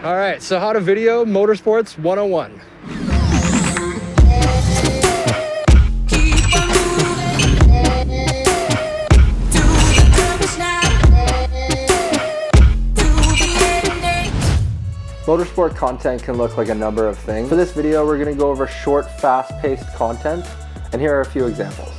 All right, so how to video Motorsports 101. Motorsport content can look like a number of things. For this video, we're going to go over short, fast-paced content, and here are a few examples.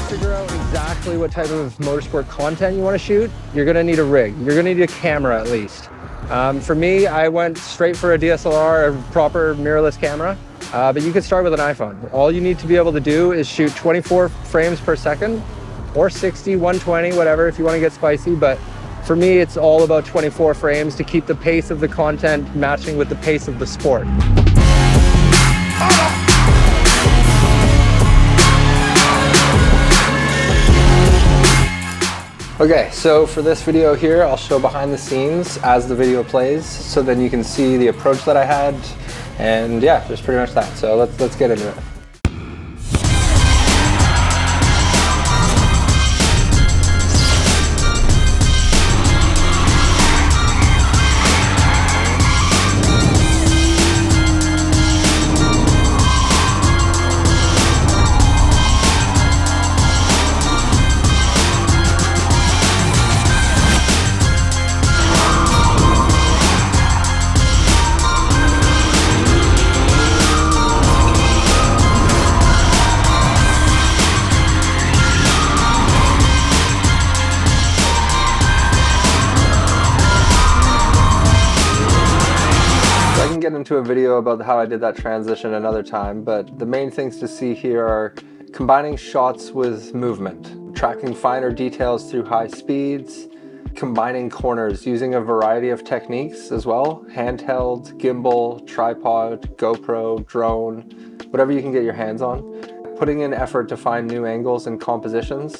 Figure out exactly what type of motorsport content you want to shoot. You're going to need a rig. You're going to need a camera at least. For me, I went straight for a DSLR, a proper mirrorless camera, but you could start with an iPhone. All you need to be able to do is shoot 24 frames per second, or 60, 120, whatever, if you want to get spicy. But for me, it's all about 24 frames to keep the pace of the content matching with the pace of the sport. Okay, so for this video here, I'll show behind the scenes as the video plays, so then you can see the approach that I had, and yeah, just pretty much that. So let's get into it. Get into a video about how I did that transition another time, but the main things to see here are combining shots with movement, tracking finer details through high speeds, combining corners using a variety of techniques as well, handheld, gimbal, tripod, GoPro, drone, whatever you can get your hands on, putting in effort to find new angles and compositions.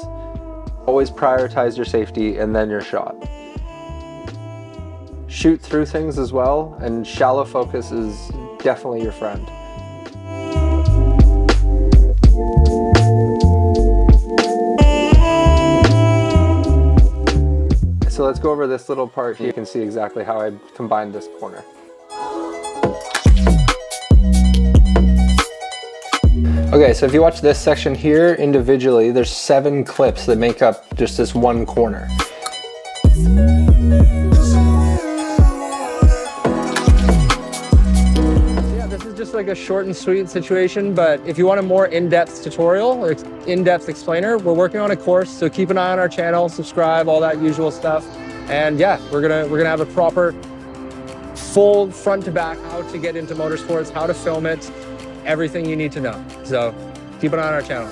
Always prioritize your safety and then your shot. Shoot through things as well, and shallow focus is definitely your friend. So let's go over this little part here. You can see exactly how I combined this corner. Okay, so if you watch this section here individually, there's 7 clips that make up just this one corner. Just like a short and sweet situation, but if you want a more in-depth tutorial or in-depth explainer, we're working on a course, so keep an eye on our channel, subscribe, all that usual stuff. And yeah, we're gonna have a proper full front to back how to get into motorsports, how to film it, everything you need to know. So keep an eye on our channel.